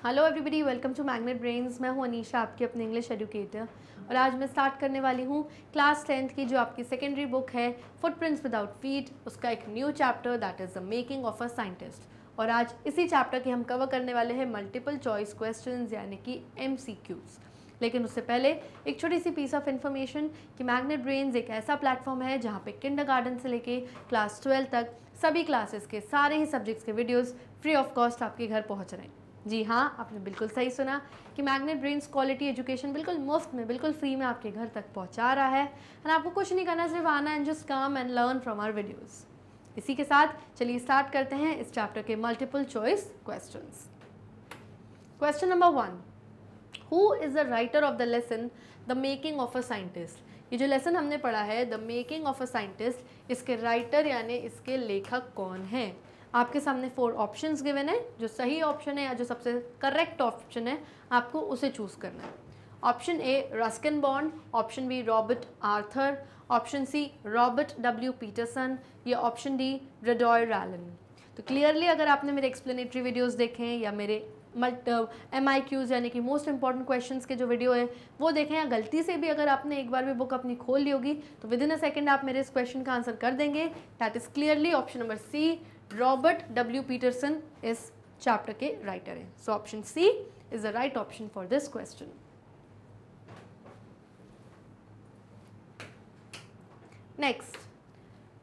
Hello everybody, welcome to Magnet Brains. मैं हूं अनीशा, आपकी अपनी इंग्लिश एजुकेटर, और आज मैं स्टार्ट करने वाली हूं क्लास 10th की जो आपकी सेकेंडरी बुक है फुटप्रिंट्स विदाउट फीट, उसका एक new chapter that is the making of a scientist. और आज इसी चैप्टर के हम कवर करने वाले हैं मल्टीपल चॉइस क्वेश्चंस यानी कि MCQs। लेकिन उससे पहले एक छोटी सी पीस ऑफ इन्फॉर्मेशन कि मैग्नेट ब्रेन्स एक ऐसा प्लेटफॉर्म है जहाँ पे किंडरगार्टन से लेके क्लास 12 तक सभी क्लासेस के सारे ही सब्जेक्ट्स के वीडियोस फ्री ऑफ कॉस्ट आपके घर पहुँच रहे हैं। जी हाँ, आपने बिल्कुल सही सुना कि मैग्नेट ब्रेन्स क्वालिटी एजुकेशन बिल्कुल मुफ्त में, बिल्कुल फ्री में आपके घर तक पहुँचा रहा है। एंड आपको कुछ नहीं करना, सिर्फ आना and just come and learn from our videos. इसी के साथ चलिए स्टार्ट करते हैं इस चैप्टर के multiple choice questions. Question number 1, who is the writer of the lesson the making of a scientist. ये जो लेसन हमने पढ़ा है the making of a scientist, इसके राइटर यानी इसके लेखक कौन है। आपके सामने 4 ऑप्शंस गिवन है, जो सही ऑप्शन है या जो सबसे करेक्ट ऑप्शन है आपको उसे चूज करना है। Option A Ruskin Bond, option B Robert Arthur, option C Robert W Peterson, या ऑप्शन डी रडॉय रैलन। तो क्लियरली अगर आपने मेरे एक्सप्लेनेटरी वीडियोस देखे हैं या मेरे MIQs यानी कि मोस्ट इंपॉर्टेंट क्वेश्चंस के जो वीडियो है वो देखें, या गलती से भी अगर आपने एक बार भी बुक अपनी खोल ली होगी तो विद इन अ सेकेंड आप मेरे इस क्वेश्चन का आंसर कर देंगे। That is clearly option number C, Robert W Peterson इस चैप्टर के राइटर हैं। So option C is the right option for this question. Next,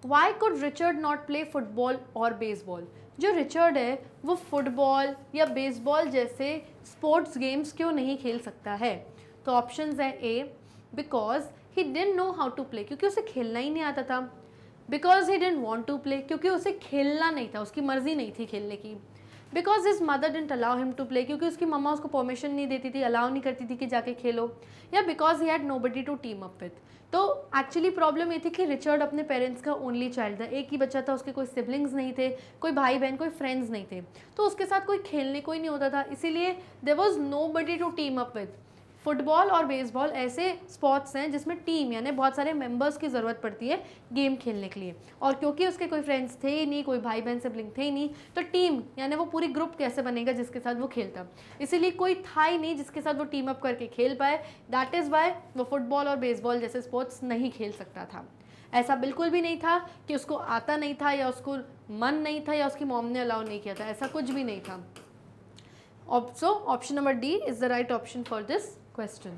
why could Richard not play football और बेसबॉल। जो Richard है वो football या baseball जैसे sports games क्यों नहीं खेल सकता है। तो ऑप्शंस हैं A because he didn't know how to play, क्योंकि उसे खेलना ही नहीं आता था। Because he didn't want to play, क्योंकि उसे खेलना नहीं था, उसकी मर्जी नहीं थी खेलने की। Because his mother didn't allow him to play, क्योंकि उसकी मम्मा उसको परमिशन नहीं देती थी, अलाउ नहीं करती थी कि जाके खेलो। या because he had nobody to team up with. तो एक्चुअली प्रॉब्लम ये थी कि रिचर्ड अपने पेरेंट्स का ओनली चाइल्ड था, एक ही बच्चा था, उसके कोई सिबलिंग्स नहीं थे, कोई भाई बहन, कोई फ्रेंड्स नहीं थे, तो उसके साथ कोई खेलने कोई नहीं होता था, इसीलिए there was nobody to team up with. Football और बेसबॉल ऐसे स्पोर्ट्स हैं जिसमें टीम यानी बहुत सारे मेंबर्स की ज़रूरत पड़ती है गेम खेलने के लिए, और क्योंकि उसके कोई फ्रेंड्स थे ही नहीं, कोई भाई बहन सिबलिंग थे ही नहीं, तो टीम यानी वो पूरी ग्रुप कैसे बनेगा जिसके साथ वो खेलता, इसीलिए कोई था ही नहीं जिसके साथ वो टीम अप करके खेल पाए। दैट इज़ वाई वो फुटबॉल और बेसबॉल जैसे स्पोर्ट्स नहीं खेल सकता था। ऐसा बिल्कुल भी नहीं था कि उसको आता नहीं था या उसको मन नहीं था या उसकी मॉम ने अलाउ नहीं किया था, ऐसा कुछ भी नहीं था। So option number D is the right option for this question.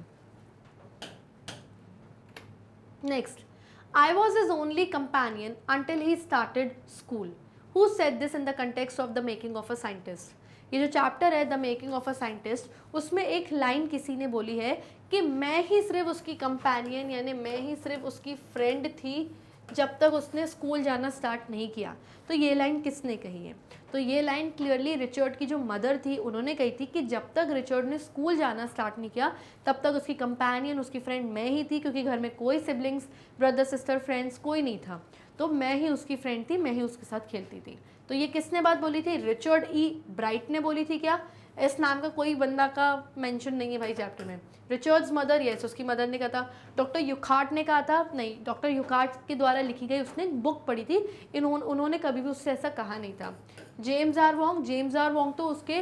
Next, I was his only companion until he started school. Who said this in the context of the making of a scientist? ये जो chapter है the making of a scientist, उसमें एक line किसी ने बोली है कि मैं ही सिर्फ उसकी कंपेनियन यानी मैं ही सिर्फ उसकी फ्रेंड थी जब तक उसने स्कूल जाना स्टार्ट नहीं किया। तो ये लाइन किसने कही है? तो ये लाइन क्लियरली रिचर्ड की जो मदर थी उन्होंने कही थी कि जब तक रिचर्ड ने स्कूल जाना स्टार्ट नहीं किया तब तक उसकी कंपेनियन, उसकी फ्रेंड मैं ही थी, क्योंकि घर में कोई सिबलिंग्स, ब्रदर सिस्टर, फ्रेंड्स कोई नहीं था, तो मैं ही उसकी फ्रेंड थी, मैं ही उसके साथ खेलती थी। तो ये किसने बात बोली थी? रिचर्ड ई ब्राइट ने बोली थी। क्या इस नाम का कोई बंदा का मेंशन नहीं है भाई चैप्टर में। रिचर्ड्स मदर, यस, उसकी मदर ने कहा था। डॉक्टर युकार्ट ने कहा था? नहीं, डॉक्टर युकार्ट के द्वारा लिखी गई उसने बुक पढ़ी थी, उन्होंने कभी भी उससे ऐसा कहा नहीं था। जेम्स आर वोंग तो उसके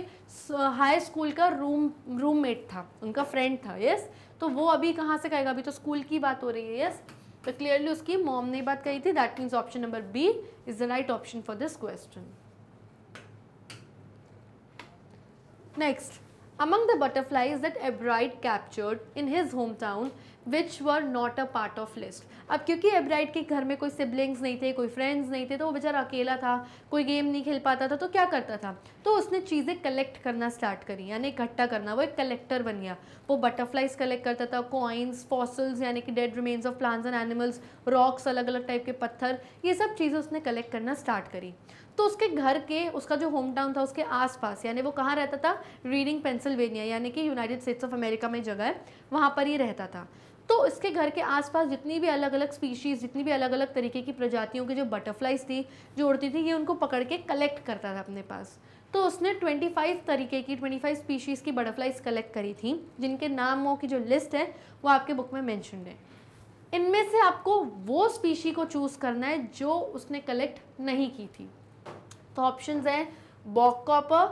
हाई स्कूल का रूममेट था, उनका फ्रेंड था, यस। तो वो अभी कहाँ से कहेगा, अभी तो स्कूल की बात हो रही है, यस। तो क्लियरली उसकी मॉम ने बात कही थी। That means option number B is the right option for this question. Next, among the butterflies that Ebrard captured in his hometown, which were not a part of list. अब क्योंकि एब्राइड के घर में कोई सिबलिंग्स नहीं थे, कोई फ्रेंड्स नहीं थे, तो वो बेचारा अकेला था, कोई गेम नहीं खेल पाता था, तो क्या करता था? तो उसने चीज़ें कलेक्ट करना स्टार्ट करी, यानी इकट्ठा करना, वो एक कलेक्टर बन गया। वो बटरफ्लाइज कलेक्ट करता था, कॉइन्स, फॉसिल्स यानी कि dead remains of plants and animals, rocks, अलग अलग टाइप के पत्थर, ये सब चीज़ें उसने कलेक्ट करना स्टार्ट करी। तो उसके घर के, उसका जो होम टाउन था उसके आसपास, यानी वो कहाँ रहता था? रीडिंग पेंसिल्वेनिया यानी कि यूनाइटेड स्टेट्स ऑफ अमेरिका में जगह है, वहाँ पर ही रहता था। तो इसके घर के आसपास जितनी भी अलग अलग स्पीशीज़, जितनी भी अलग अलग तरीके की प्रजातियों की जो बटरफ्लाइज थी, जो उड़ती थी, ये उनको पकड़ के कलेक्ट करता था अपने पास। तो उसने 25 स्पीशीज़ की बटरफ्लाइज कलेक्ट करी थी, जिनके नामों की जो लिस्ट है वो आपके बुक में मैंशनड है। इनमें से आपको वो स्पीशी को चूज़ करना है जो उसने कलेक्ट नहीं की थी। तो ऑप्शंस हैं बॉक copper,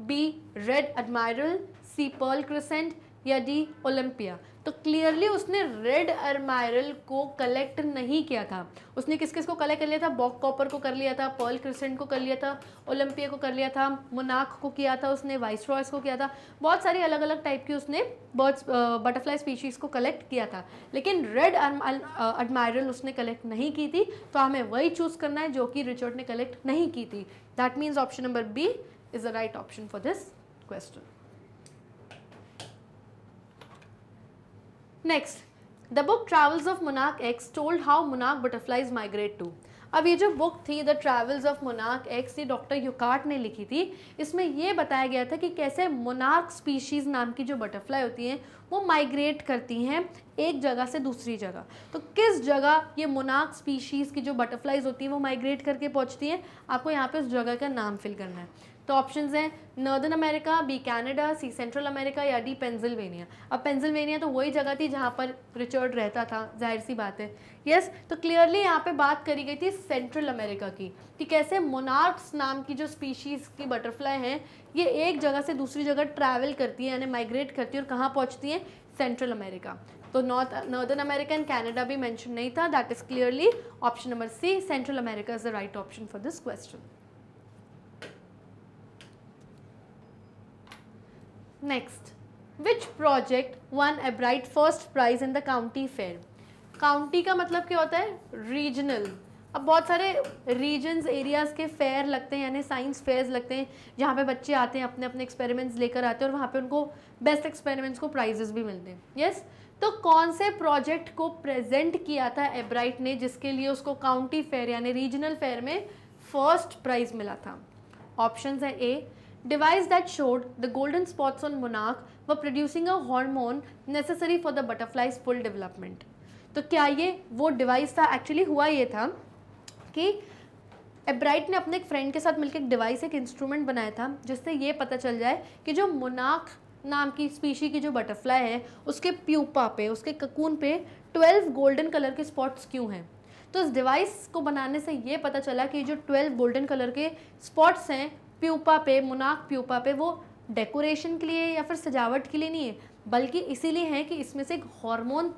B red admiral, C Perl crescent या डी ओलंपिया। तो क्लियरली उसने रेड एडमायरल को कलेक्ट नहीं किया था। उसने किस किस को कलेक्ट कर लिया था? बॉक कॉपर को कर लिया था, पर्ल क्रिसेंट को कर लिया था, ओलंपिया को कर लिया था, मोनार्क को किया था उसने, वाइसरॉयस को किया था। बहुत सारी अलग अलग टाइप की उसने बर्ड्स बटरफ्लाई स्पीशीज़ को कलेक्ट किया था, लेकिन रेड एडमायरल उसने कलेक्ट नहीं की थी। तो हमें वही चूज़ करना है जो कि रिचर्ड ने कलेक्ट नहीं की थी। That means option number B is the right option for this question. Next, the book Travels of Monarch X told how monarch butterflies migrate to। अब ये जो बुक थी the travels of monarch x, ये doctor यूकार्ट ने लिखी थी। इसमें ये बताया गया था कि कैसे मोनार्क स्पीशीज़ नाम की जो बटरफ्लाई होती हैं वो माइग्रेट करती हैं एक जगह से दूसरी जगह। तो किस जगह ये मोनार्क स्पीशीज़ की जो बटरफ्लाइज होती हैं वो माइग्रेट करके पहुंचती हैं, आपको यहाँ पे उस जगह का नाम फिल करना है। तो ऑप्शंस हैं नॉर्दर्न अमेरिका, बी कनाडा, सी सेंट्रल अमेरिका या डी पेंसिल्वेनिया। अब पेंसिल्वेनिया तो वही जगह थी जहाँ पर रिचर्ड रहता था, जाहिर सी बात है। यस, तो क्लियरली यहाँ पे बात करी गई थी सेंट्रल अमेरिका की, कि कैसे मोनार्क्स नाम की जो स्पीशीज़ की बटरफ्लाई हैं ये एक जगह से दूसरी जगह ट्रैवल करती है, यानी माइग्रेट करती है, और कहाँ पहुँचती हैं? Central America. तो नॉर्दर्न अमेरिका एंड कनाडा भी मेंशन नहीं था। That is clearly option number C, Central America is the right option for this question. Next, which project won a bright first prize in the county fair? County का मतलब क्या होता है? Regional. अब बहुत सारे रीजन्स एरियाज़ के fair लगते हैं, यानी साइंस फेयर्स लगते हैं, जहाँ पे बच्चे आते हैं अपने अपने एक्सपेरिमेंट्स लेकर आते हैं और वहाँ पे उनको बेस्ट एक्सपेरिमेंट्स को प्राइजेस भी मिलते हैं। यस, तो कौन से प्रोजेक्ट को प्रेजेंट किया था एब्राइट ने जिसके लिए उसको काउंटी फेयर यानी रीजनल फेयर में फर्स्ट प्राइज मिला था? ऑप्शंस है ए device that showed the golden spots on monarch were producing a hormone necessary for the butterfly's full development। तो क्या ये वो डिवाइस था? एक्चुअली हुआ ये था कि एब्राइट ने अपने एक फ्रेंड के साथ मिलकर एक डिवाइस, एक इंस्ट्रूमेंट बनाया था जिससे ये पता चल जाए कि जो मोनार्क नाम की स्पीशी की जो बटरफ्लाई है उसके प्यूपा पे, उसके ककून पे 12 गोल्डन कलर के स्पॉट्स क्यों हैं। तो इस डिवाइस को बनाने से ये पता चला कि जो 12 गोल्डन कलर के स्पॉट्स हैं प्यूपा पे, मोनार्क प्यूपा पे, वो डेकोरेशन के लिए या फिर सजावट के लिए नहीं है, बल्कि इसीलिए है कि इसमें से एक हार्मोन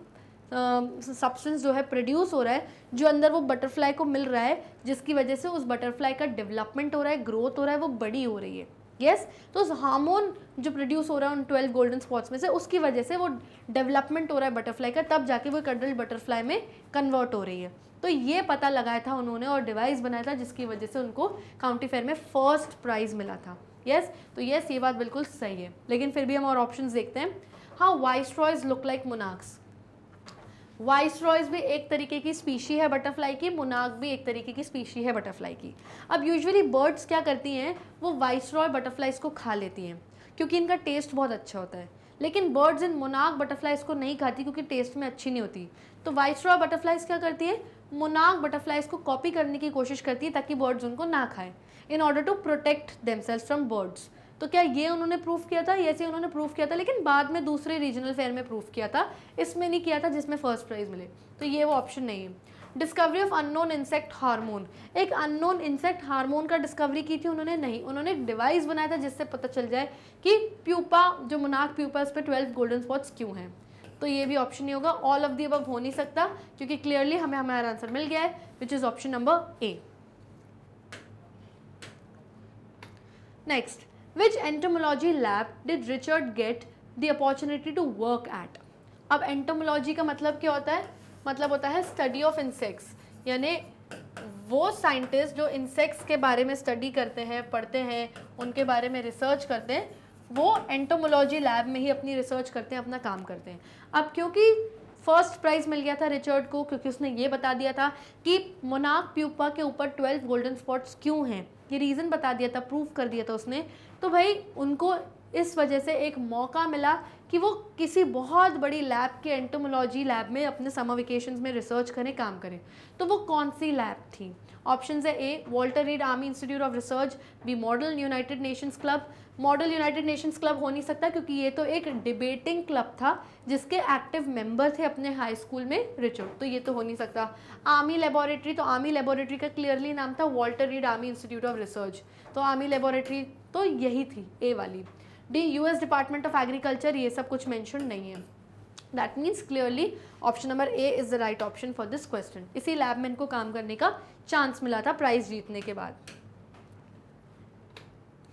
सब्सटेंस जो है प्रोड्यूस हो रहा है, जो अंदर वो बटरफ्लाई को मिल रहा है, जिसकी वजह से उस बटरफ्लाई का डेवलपमेंट हो रहा है, ग्रोथ हो रहा है, वो बड़ी हो रही है। यस, तो उस हार्मोन जो प्रोड्यूस हो रहा है उन 12 गोल्डन स्पॉट्स में से, उसकी वजह से वो डेवलपमेंट हो रहा है बटरफ्लाई का, तब जाके वो एक अडल्ट बटरफ्लाई में कन्वर्ट हो रही है। तो ये पता लगाया था उन्होंने और डिवाइस बनाया था जिसकी वजह से उनको काउंटी फेयर में फर्स्ट प्राइज मिला था। यस, तो यस ये बात बिल्कुल सही है, लेकिन फिर भी हम और ऑप्शंस देखते हैं। How viceroys look like monarchs. Viceroys भी एक तरीके की स्पीशी है बटरफ्लाई की, मोनार्क भी एक तरीके की स्पीशी है बटरफ्लाई की। अब यूजुअली बर्ड्स क्या करती हैं, वो वाइसरॉय बटरफ्लाइज को खा लेती हैं क्योंकि इनका टेस्ट बहुत अच्छा होता है, लेकिन बर्ड्स इन मोनार्क बटरफ्लाइज को नहीं खाती क्योंकि टेस्ट में अच्छी नहीं होती। तो वाइसरॉय बटरफ्लाइज क्या करती है, मोनार्क बटरफ्लाइज को कॉपी करने की कोशिश करती है ताकि बर्ड्स उनको ना खाएं, in order to protect themselves from birds. तो क्या ये उन्होंने प्रूफ किया था? यस, ये उन्होंने प्रूफ किया था, लेकिन बाद में दूसरे रीजनल फेयर में प्रूफ किया था, इसमें नहीं किया था जिसमें फर्स्ट प्राइज मिले। तो ये वो ऑप्शन नहीं है। Discovery of unknown insect hormone, एक अननोन इंसेक्ट हार्मोन का डिस्कवरी की थी उन्होंने? नहीं, उन्होंने एक डिवाइस बनाया था जिससे पता चल जाए कि प्यूपा, जो मोनार्क प्यूपा, उस पर 12 गोल्डन स्पॉट्स क्यों हैं। तो ये भी ऑप्शन नहीं होगा, ऑल ऑफ दी अबव हो नहीं सकता, क्योंकि क्लियरली हमें हमारा आंसर मिल गया है, which is option number A. Next, which entomology lab did Richard get the opportunity to work at. अब एंटोमोलॉजी का मतलब क्या होता है? मतलब होता है स्टडी ऑफ इंसेक्ट्स, यानी वो साइंटिस्ट जो इंसेक्ट्स के बारे में स्टडी करते हैं, पढ़ते हैं, उनके बारे में रिसर्च करते हैं, वो एंटोमोलॉजी लैब में ही अपनी रिसर्च करते हैं, अपना काम करते हैं। अब क्योंकि फर्स्ट प्राइज मिल गया था रिचर्ड को, क्योंकि उसने ये बता दिया था कि मोनार्क प्यूपा के ऊपर 12 गोल्डन स्पॉट्स क्यों हैं, ये रीज़न बता दिया था, प्रूफ कर दिया था उसने, तो भाई उनको इस वजह से एक मौका मिला कि वो किसी बहुत बड़ी लैब के एंटोमोलॉजी लैब में अपने समर वेकेशंस में रिसर्च करें, काम करें। तो वो कौन सी लैब थी? ऑप्शन है A Walter Reed Army Institute of Research, B Model United Nations Club. Model United Nations Club हो नहीं सकता क्योंकि ये तो एक डिबेटिंग क्लब था जिसके एक्टिव मेंबर थे अपने हाई स्कूल में रिचर्ड, तो ये तो हो नहीं सकता। आर्मी लेबोरेटरी, तो आर्मी लेबोरेटरी का क्लियरली नाम था Walter Reed Army Institute of research, तो आर्मी लेबोरेटरी तो यही थी ए वाली। D US department of agriculture, ये सब कुछ मेंशन नहीं है। That means clearly option number A is the right option for this question. इसी लैब में इनको काम करने का चांस मिला था प्राइज जीतने के बाद।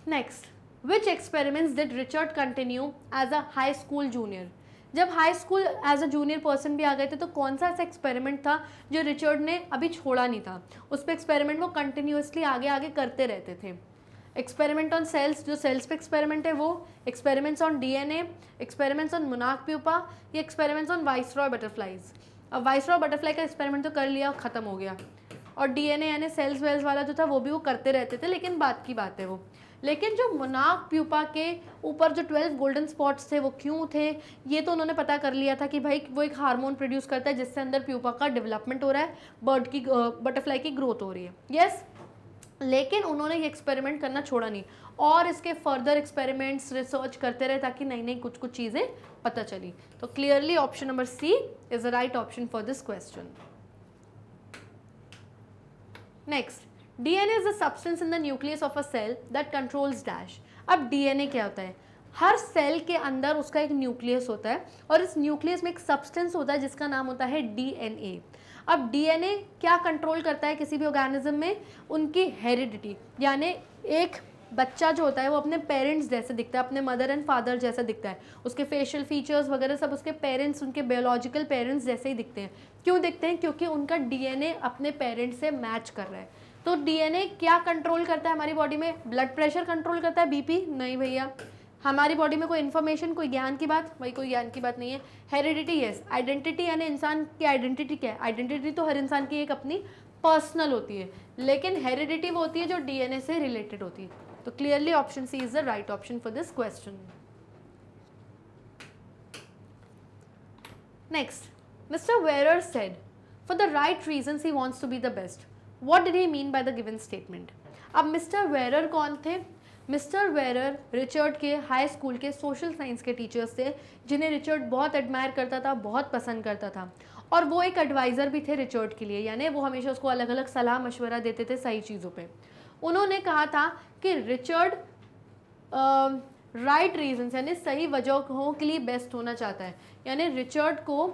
Next, which experiments did Richard continue as a high school junior? जब high school as a junior person भी आ गए थे तो कौन सा ऐसा एक्सपेरिमेंट था जो रिचर्ड ने अभी छोड़ा नहीं था, उस पर एक्सपेरिमेंट वो कंटिन्यूसली आगे आगे करते रहते थे। एक्सपेरिमेंट ऑन सेल्स, जो सेल्स पे एक्सपेरिमेंट है वो, experiments on DNA, experiments on monarch pupa, या एक्सपेरिमेंट्स ऑन वाइसरॉय बटरफ्लाइज। अब वाइसरॉय बटरफ्लाई का एक्सपेरिमेंट तो कर लिया, ख़त्म हो गया, और डीएनए यानी सेल्स वेल्स वाला जो था वो भी वो करते रहते थे, लेकिन बात की बात है वो। लेकिन जो मोनार्क प्यूपा के ऊपर जो 12 गोल्डन स्पॉट्स थे वो क्यों थे, ये तो उन्होंने पता कर लिया था कि भाई वो एक हार्मोन प्रोड्यूस करता है जिससे अंदर प्यूपा का डेवलपमेंट हो रहा है, बटरफ्लाई की ग्रोथ हो रही है। यस, लेकिन उन्होंने ये एक्सपेरिमेंट करना छोड़ा नहीं और इसके फर्दर एक्सपेरिमेंट्स रिसर्च करते रहे ताकि नई नई कुछ कुछ चीज़ें पता चली। तो clearly option number C is the right option for this question. Next, DNA is the substance in the nucleus of a cell that controls dash. अब डीएनए क्या होता है? हर सेल के अंदर उसका एक न्यूक्लियस होता है और इस न्यूक्लियस में एक सब्सटेंस होता है जिसका नाम होता है डीएनए। अब डीएनए क्या कंट्रोल करता है किसी भी ऑर्गेनिज्म में? उनकी हेरिडिटी, यानी एक बच्चा जो होता है वो अपने पेरेंट्स जैसे दिखता है, अपने मदर एंड फादर जैसा दिखता है, उसके फेशियल फीचर्स वगैरह सब उसके पेरेंट्स, उनके बायोलॉजिकल पेरेंट्स जैसे ही दिखते हैं। क्यों दिखते हैं? क्योंकि उनका डीएनए अपने पेरेंट्स से मैच कर रहा है। तो डीएनए क्या कंट्रोल करता है हमारी बॉडी में? ब्लड प्रेशर कंट्रोल करता है, बीपी नहीं भैया। हमारी बॉडी में कोई इन्फॉर्मेशन, कोई ज्ञान की बात, वही कोई ज्ञान की बात नहीं है। Heredity, yes. आइडेंटिटी, यानी इंसान की आइडेंटिटी क्या है? आइडेंटिटी तो हर इंसान की एक अपनी पर्सनल होती है, लेकिन हेरिडिटी वो होती है जो डीएनए से रिलेटेड होती है। तो clearly option C is the right option for this question. Next, mister Werer said for the right reasons he wants to be the best. What did he mean by the given statement? अब mister Werer कौन थे? Mister Werer Richard के high school के social science के teachers थे जिन्हें Richard बहुत admire करता था, बहुत पसंद करता था, और वो एक एडवाइज़र भी थे रिचर्ड के लिए, यानी वो हमेशा उसको अलग अलग सलाह मशवरा देते थे सही चीज़ों पे। उन्होंने कहा था कि रिचर्ड राइट रीजंस यानी सही वजहों के लिए बेस्ट होना चाहता है, यानी रिचर्ड को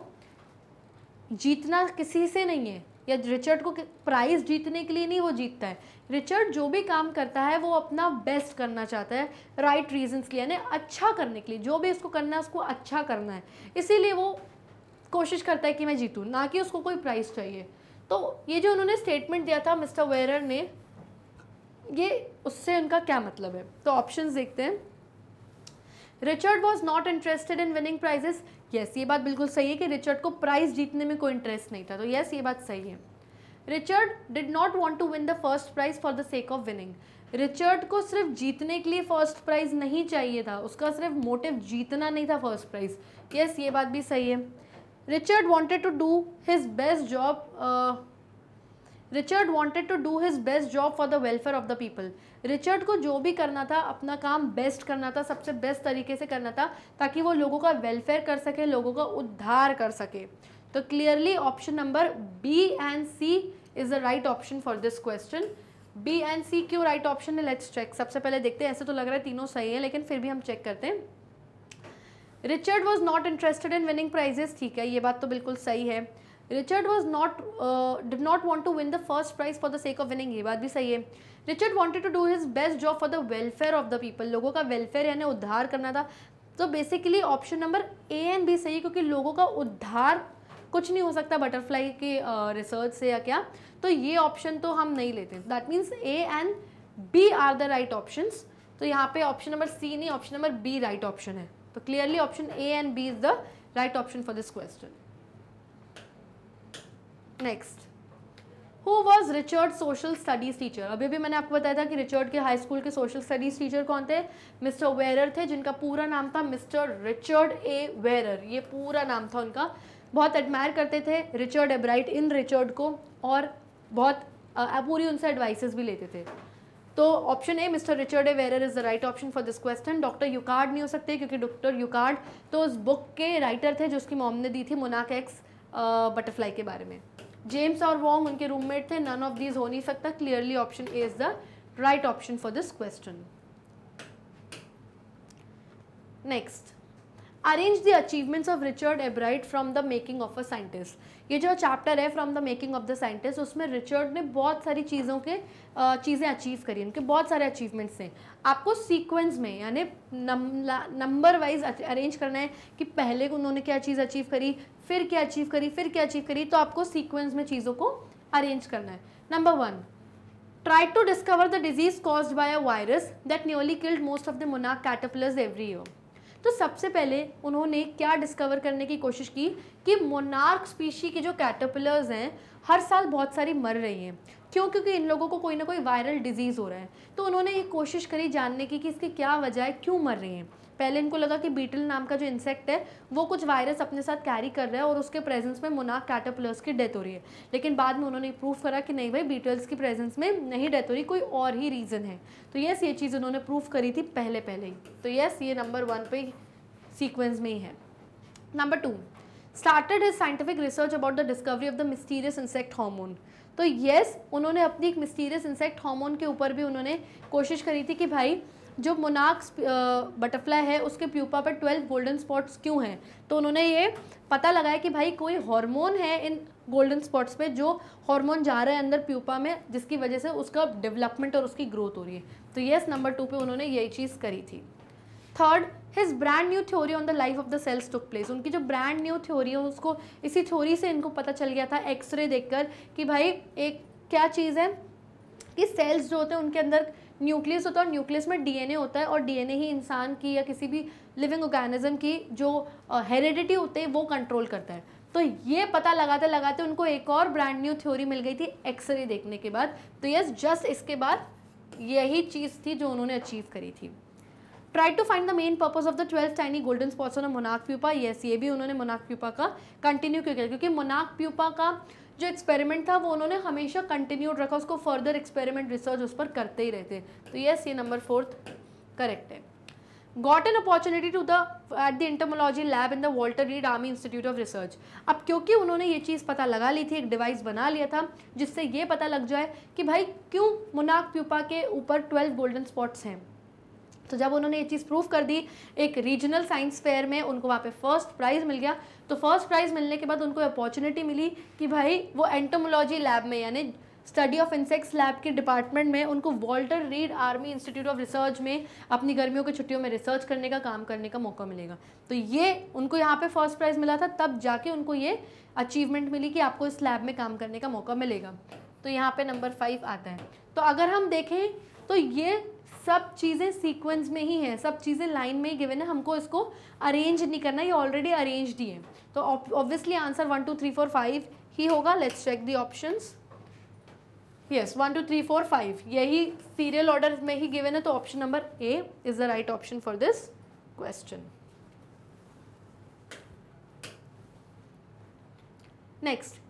जीतना किसी से नहीं है, या रिचर्ड को प्राइज़ जीतने के लिए नहीं वो जीतता है। रिचर्ड जो भी काम करता है वो अपना बेस्ट करना चाहता है राइट रीजंस के लिए, यानी अच्छा करने के लिए। जो भी उसको करना है उसको अच्छा करना है, इसीलिए वो कोशिश करता है कि मैं जीतूँ, ना कि उसको कोई प्राइज़ चाहिए। तो ये जो उन्होंने स्टेटमेंट दिया था मिस्टर वेरर ने, ये उससे उनका क्या मतलब है? तो ऑप्शंस देखते हैं। Richard was not interested in winning prizes. Yes, ये बात बिल्कुल सही है कि रिचर्ड को प्राइज जीतने में कोई इंटरेस्ट नहीं था, तो यस ये बात सही है। Richard did not want to win the first prize for the sake of winning. Richard को सिर्फ जीतने के लिए फर्स्ट प्राइज नहीं चाहिए था, उसका सिर्फ मोटिव जीतना नहीं था फर्स्ट प्राइज। यस, ये बात भी सही है। Richard wanted to do his best job Richard wanted to do his best job for the welfare of the people. Richard को जो भी करना था अपना काम बेस्ट करना था, सबसे बेस्ट तरीके से करना था, ताकि वो लोगों का वेलफेयर कर सके, लोगों का उद्धार कर सके। तो clearly option number B and C is the right option for this question. B and C क्यों राइट ऑप्शन है? Let's check. सबसे पहले देखते हैं, ऐसे तो लग रहा है तीनों सही है, लेकिन फिर भी हम चेक करते हैं। Richard was not interested in winning prizes, ठीक है, ये बात तो बिल्कुल सही है। Richard did not want to win the first prize for the sake of winning, ये बात भी सही है। Richard wanted to do his best job for the welfare of the people, लोगों का वेलफेयर यानी उद्धार करना था। तो basically option number A and B सही है, क्योंकि लोगों का उद्धार कुछ नहीं हो सकता बटरफ्लाई के रिसर्च से या क्या, तो ये ऑप्शन तो हम नहीं लेते। That means A and B are the right options. तो यहाँ पे ऑप्शन नंबर सी नहीं, option number B right option है। तो clearly option A and B is the right option for this question. Next, who was Richard social studies teacher? अभी भी मैंने आपको बताया था कि रिचर्ड के हाई स्कूल के सोशल स्टडीज टीचर कौन थे? मिस्टर वेरर थे, जिनका पूरा नाम था मिस्टर रिचर्ड ए वेरर, ये पूरा नाम था उनका। बहुत एडमायर करते थे रिचर्ड एब्राइट इन रिचर्ड को, और बहुत पूरी उनसे एडवाइसेस भी लेते थे। तो option A mister Richard A Werer is the right option for this question. Doctor यूकार्ड नहीं हो सकते, क्योंकि डॉक्टर यूकार्ड तो उस बुक के राइटर थे जो उसकी मॉम ने दी थी, मोनार्क एक्स बटरफ्लाई के बारे में। जेम्स और वोंग उनके रूममेट थे, नन ऑफ दीज हो नहीं सकता। Clearly option A is the right option for this question. Next, arrange the achievements of Richard एब्राइट from the making of a scientist. ये जो चैप्टर है from the making of the scientist, उसमें Richard ने बहुत सारी चीज़ें अचीव करी, उनके बहुत सारे अचीवमेंट्स हैं। आपको सीक्वेंस में यानी नंबर वाइज अरेंज करना है कि पहले उन्होंने क्या चीज़ अचीव करी, फिर क्या अचीव करी, फिर क्या अचीव करी, तो आपको सीक्वेंस में चीज़ों को अरेंज करना है। Number 1, try to discover the disease caused by a virus that nearly killed most of the monarch caterpillars every year। तो सबसे पहले उन्होंने क्या डिस्कवर करने की कोशिश की कि मोनार्क स्पीशी की जो कैटरपिलर्स हैं हर साल बहुत सारी मर रही हैं। क्यों? क्योंकि इन लोगों को कोई ना कोई वायरल डिजीज़ हो रहा है। तो उन्होंने ये कोशिश करी जानने की कि इसकी क्या वजह है, क्यों मर रही हैं। पहले इनको लगा कि बीटल नाम का जो इंसेक्ट है वो कुछ वायरस अपने साथ कैरी कर रहा है और उसके प्रेजेंस में मोनार्क कैटरपिलर्स की डेथ हो रही है। लेकिन बाद में उन्होंने प्रूव करा कि नहीं भाई, बीटल्स की प्रेजेंस में नहीं डेथ हो रही, कोई और ही रीज़न है। तो यस, ये चीज़ उन्होंने प्रूव करी थी पहले ही। तो यस, ये नंबर 1 पे सीक्वेंस में ही है। Number 2, started his scientific research about the discovery of the mysterious insect hormone. तो यस, उन्होंने अपनी एक मिस्टीरियस इंसेक्ट हार्मोन के ऊपर भी उन्होंने कोशिश करी थी कि भाई जो मोनार्क बटरफ्लाई है उसके प्यूपा पर 12 गोल्डन स्पॉट्स क्यों हैं। तो उन्होंने ये पता लगाया कि भाई कोई हार्मोन है इन गोल्डन स्पॉट्स पे, जो हार्मोन जा रहा है अंदर प्यूपा में, जिसकी वजह से उसका डेवलपमेंट और उसकी ग्रोथ हो रही है। तो यस, नंबर 2 पे उन्होंने यही चीज़ करी थी। Third, his brand new theory on the life of the cells took place. उनकी जो ब्रांड न्यू थ्योरी है उसको, इसी थ्योरी से इनको पता चल गया था एक्सरे देखकर कि भाई एक क्या चीज़ है कि सेल्स जो होते हैं उनके अंदर न्यूक्लियस होता है और न्यूक्लियस में डीएनए होता है और डीएनए ही इंसान की या किसी भी लिविंग ऑर्गेनिज्म की जो हेरिडिटी होती है वो कंट्रोल करता है। तो ये पता लगाते लगाते उनको एक और ब्रांड न्यू थ्योरी मिल गई थी एक्सरे देखने के बाद। तो यस, जस्ट इसके बाद यही चीज़ थी जो उन्होंने अचीव करी थी। Try to find the main purpose of the 12 tiny golden spots on a monarch pupa. Yes, ये भी उन्होंने मोनार्क प्यूपा का कंटिन्यू किया, क्योंकि मोनार्क प्यूपा का जो एक्सपेरिमेंट था वो उन्होंने हमेशा कंटिन्यूड रखा, उसको फर्दर एक्सपेरिमेंट रिसर्च उस पर करते ही रहते। तो यस, ये नंबर 4 करेक्ट है। Got an opportunity to the at the entomology lab in the Walter Reed Army Institute of Research. अब क्योंकि उन्होंने ये चीज़ पता लगा ली थी, एक डिवाइस बना लिया था जिससे ये पता लग जाए कि भाई क्यों मोनार्क प्यूपा के ऊपर 12 गोल्डन स्पॉट्स हैं। तो जब उन्होंने ये चीज़ प्रूव कर दी एक रीजनल साइंस फेयर में, उनको वहाँ पे फर्स्ट प्राइज़ मिल गया। तो फर्स्ट प्राइज़ मिलने के बाद उनको अपॉर्चुनिटी मिली कि भाई वो एंटोमोलॉजी लैब में यानी स्टडी ऑफ इंसेक्ट्स लैब के डिपार्टमेंट में उनको Walter Reed Army Institute of research में अपनी गर्मियों की छुट्टियों में रिसर्च करने का काम करने का मौका मिलेगा। तो ये उनको यहाँ पे फर्स्ट प्राइज़ मिला था, तब जाके उनको ये अचीवमेंट मिली कि आपको इस लैब में काम करने का मौका मिलेगा। तो यहाँ पे नंबर 5 आता है। तो अगर हम देखें तो ये सब चीज़ें सीक्वेंस में ही हैं, सब चीज़ें लाइन में ही गिवन है, हमको इसको अरेंज नहीं करना, ये ऑलरेडी अरेंज्ड ही है। तो ऑब्वियसली आंसर 1 2 3 4 5 ही होगा। Let's check the options. Yes, 1 2 3 4 5 यही सीरियल ऑर्डर में ही गिवन है। तो option number A is the right option for this question. Next,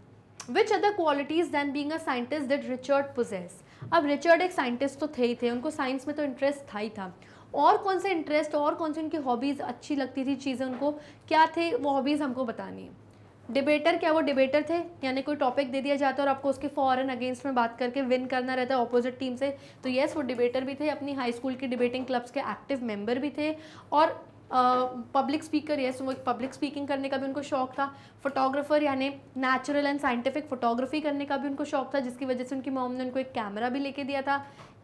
which other qualities than being a scientist did Richard possess. अब Richard एक scientist तो थे ही थे, उनको साइंस में तो इंटरेस्ट था ही था। और कौन से इंटरेस्ट और कौन सी उनकी हॉबीज़ अच्छी लगती थी, चीज़ें उनको क्या थे, वो हॉबीज़ हमको बतानी है। डिबेटर, क्या वो डिबेटर थे? यानी कोई टॉपिक दे दिया जाता है और आपको उसके फॉर एंड अगेंस्ट में बात करके विन करना रहता है ऑपोजिट टीम से। तो येस, वो डिबेटर भी थे, अपनी हाई स्कूल की डिबेटिंग क्लब्स के एक्टिव मेंबर भी थे। और पब्लिक स्पीकर, येस, वो पब्लिक स्पीकिंग करने का भी उनको शौक था। फोटोग्राफर यानी नेचुरल एंड साइंटिफिक फोटोग्राफी करने का भी उनको शौक था, जिसकी वजह से उनकी मॉम ने उनको एक कैमरा भी लेके दिया था।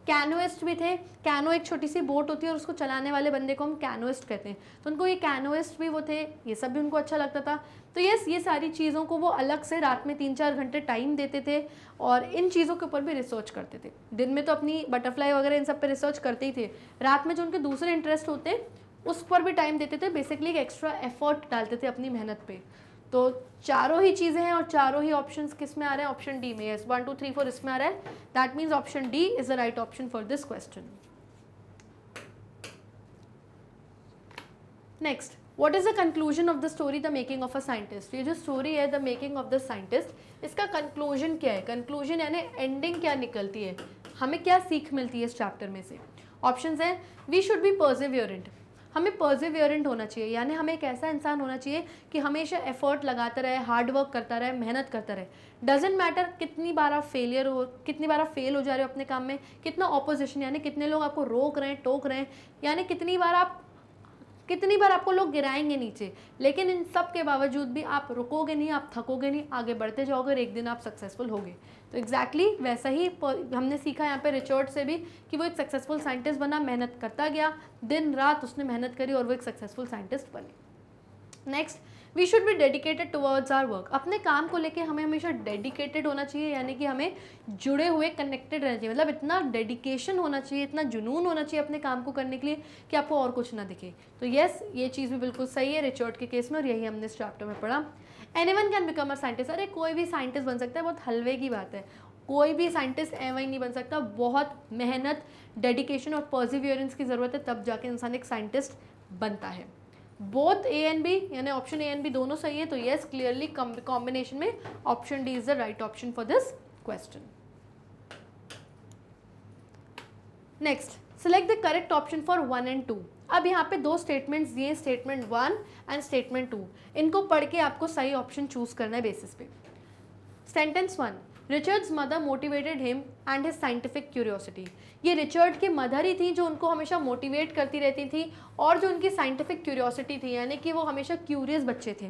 कैनोइस्ट भी थे। कैनो एक छोटी सी बोट होती है और उसको चलाने वाले बंदे को हम कैनोइस्ट कहते हैं। तो उनको ये कैनोइस्ट भी वो थे, ये सब भी उनको अच्छा लगता था। तो यस, ये सारी चीज़ों को वो अलग से रात में 3-4 घंटे टाइम देते थे और इन चीज़ों के ऊपर भी रिसर्च करते थे। दिन में तो अपनी बटरफ्लाई वगैरह इन सब पे रिसर्च करते ही थे, रात में जो उनके दूसरे इंटरेस्ट होते उस पर भी टाइम देते थे। बेसिकली एक एक्स्ट्रा एफर्ट डालते थे अपनी मेहनत पे। तो चारों ही चीज़ें हैं और चारों ही ऑप्शंस किस में आ रहे हैं? ऑप्शन डी में। यस, 1 2 3 4 इसमें आ रहा है। That means option D is the right option for this question. Next, what is the conclusion of the story the making of a scientist. ये जो स्टोरी है the making of the scientist, इसका conclusion क्या है? Conclusion यानी ending क्या निकलती है, हमें क्या सीख मिलती है इस चैप्टर में से? ऑप्शंस हैं, वी शुड बी परसिवियरेंट, हमें परसिवियरेंट होना चाहिए, यानी हमें एक ऐसा इंसान होना चाहिए कि हमेशा एफर्ट लगाता रहे, हार्ड वर्क करता रहे, मेहनत करता रहे। डजेंट मैटर कितनी बार आप फेलियर हो, कितनी बार आप फेल हो जा रहे हो अपने काम में, कितना ऑपोजिशन यानी कितने लोग आपको रोक रहे हैं, टोक रहे हैं, यानी कितनी बार आप कितनी बार आपको लोग गिराएंगे नीचे, लेकिन इन सब के बावजूद भी आप रुकोगे नहीं, आप थकोगे नहीं, आगे बढ़ते जाओगे और एक दिन आप सक्सेसफुल होगे। तो एग्जैक्टली वैसा ही हमने सीखा यहाँ पे रिचर्ड से भी कि वो एक सक्सेसफुल साइंटिस्ट बना, मेहनत करता गया, दिन रात उसने मेहनत करी और वो एक सक्सेसफुल साइंटिस्ट बने। Next, we should be dedicated towards our work. अपने काम को लेके हमें हमेशा डेडिकेटेड होना चाहिए, यानी कि हमें जुड़े हुए, कनेक्टेड रहना चाहिए। मतलब इतना डेडिकेशन होना चाहिए, इतना जुनून होना चाहिए अपने काम को करने के लिए कि आपको और कुछ ना दिखे। तो येस, ये चीज़ भी बिल्कुल सही है रिचर्ड के केस में, और यही हमने इस चैप्टर में पढ़ा। Anyone can become a scientist. अरे कोई भी साइंटिस्ट बन सकता है, बहुत हलवे की बात है। कोई भी साइंटिस्ट ऐसा ही नहीं बन सकता, बहुत मेहनत, डेडिकेशन और परसिवियरेंस की ज़रूरत है, तब जाके इंसान एक साइंटिस्ट बनता है। बोथ ए एंड बी, यानी ऑप्शन ए एंड बी दोनों सही है। तो येस, क्लियरली कॉम्बिनेशन में option D is the right option for this question. Next, select the correct option for 1 and 2। अब यहाँ पे दो स्टेटमेंट्स दिए, स्टेटमेंट 1 एंड स्टेटमेंट 2। इनको पढ़ के आपको सही ऑप्शन चूज करना है बेसिस पे। Sentence 1, Richards mother motivated him and his scientific curiosity. ये रिचर्ड की मदर ही थी जो उनको हमेशा मोटिवेट करती रहती थी, और जो उनकी साइंटिफिक क्यूरियोसिटी थी, यानी कि वो हमेशा क्यूरियस बच्चे थे,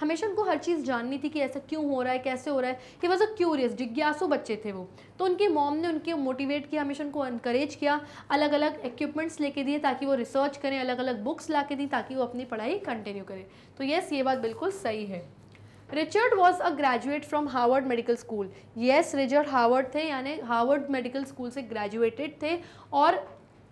हमेशा उनको हर चीज़ जाननी थी कि ऐसा क्यों हो रहा है, कैसे हो रहा है। ही वॉज अ क्यूरियस, जिज्ञासु बच्चे थे वो। तो उनकी मॉम ने उनके मोटिवेट किया, हमेशा उनको इनकरेज किया, अलग अलग इक्विपमेंट्स लेके दिए ताकि वो रिसर्च करें, अलग अलग बुक्स ला के दी ताकि वो अपनी पढ़ाई कंटिन्यू करें। तो येस, ये बात बिल्कुल सही है। Richard was a graduate from Harvard medical school. Yes, Richard Harvard थे, यानी हार्वर्ड मेडिकल स्कूल से ग्रेजुएटेड थे, और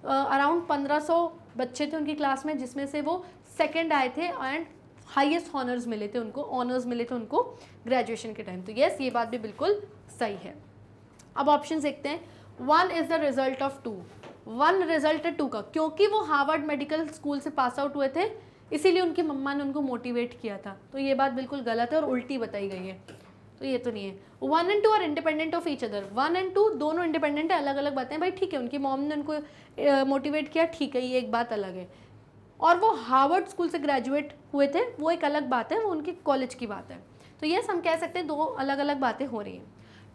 अराउंड 1500 बच्चे थे उनकी क्लास में, जिसमें से वो सेकंड आए थे एंड हाईएस्ट ऑनर्स मिले थे उनको ग्रेजुएशन के टाइम। तो येस, ये बात भी बिल्कुल सही है। अब ऑप्शन देखते हैं। 1 is the result of 2। 1 result है 2 का, क्योंकि वो हार्वर्ड मेडिकल स्कूल से पास आउट हुए थे, इसीलिए उनकी मम्मा ने उनको मोटिवेट किया था। तो ये बात बिल्कुल गलत है और उल्टी बताई गई है, तो ये तो नहीं है। 1 and 2 are independent of each other. 1 and 2 दोनों इंडिपेंडेंट है, अलग अलग बातें हैं। भाई ठीक है, उनकी मॉम ने उनको मोटिवेट किया, ठीक है, ये एक बात अलग है। और वो हार्वर्ड स्कूल से ग्रेजुएट हुए थे, वो एक अलग बात है, वो उनकी कॉलेज की बात है। तो यस, हम कह सकते हैं दो अलग अलग बातें हो रही हैं।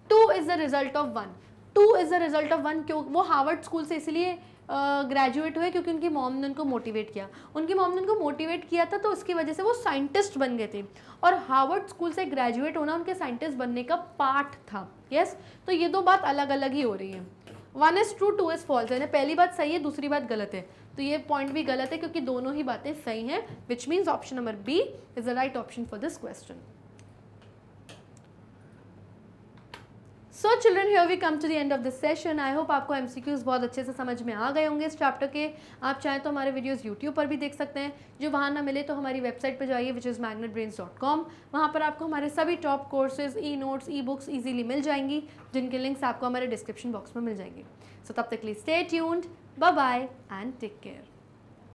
2 is the result of 1। 2 is the result of 1 क्यों? वो हार्वर्ड स्कूल से इसलिए ग्रेजुएट हुए क्योंकि उनकी मॉम ने उनको मोटिवेट किया। उनकी मॉम ने उनको मोटिवेट किया था, तो उसकी वजह से वो साइंटिस्ट बन गए थे, और हार्वर्ड स्कूल से ग्रेजुएट होना उनके साइंटिस्ट बनने का पार्ट था। यस, तो ये दो बात अलग अलग ही हो रही है। 1 is true, 2 is false, यानी पहली बात सही है, दूसरी बात गलत है। तो ये पॉइंट भी गलत है क्योंकि दोनों ही बातें सही हैं, which means option number B is the right option for this question. So children, here we come to the end of this session. I hope आपको MCQs बहुत अच्छे से समझ में आ गए होंगे इस चैप्टर के। आप चाहें तो हमारे वीडियोस यूट्यूब पर भी देख सकते हैं, जो वहाँ ना मिले तो हमारी वेबसाइट पर जाइए विच इज़ magnetbrains.com। वहाँ पर आपको हमारे सभी top courses, e notes, e books easily मिल जाएंगी, जिनके लिंक्स आपको हमारे डिस्क्रिप्शन बॉक्स में मिल जाएंगे। सो तब तक के लिए stay tuned, bye bye and take care.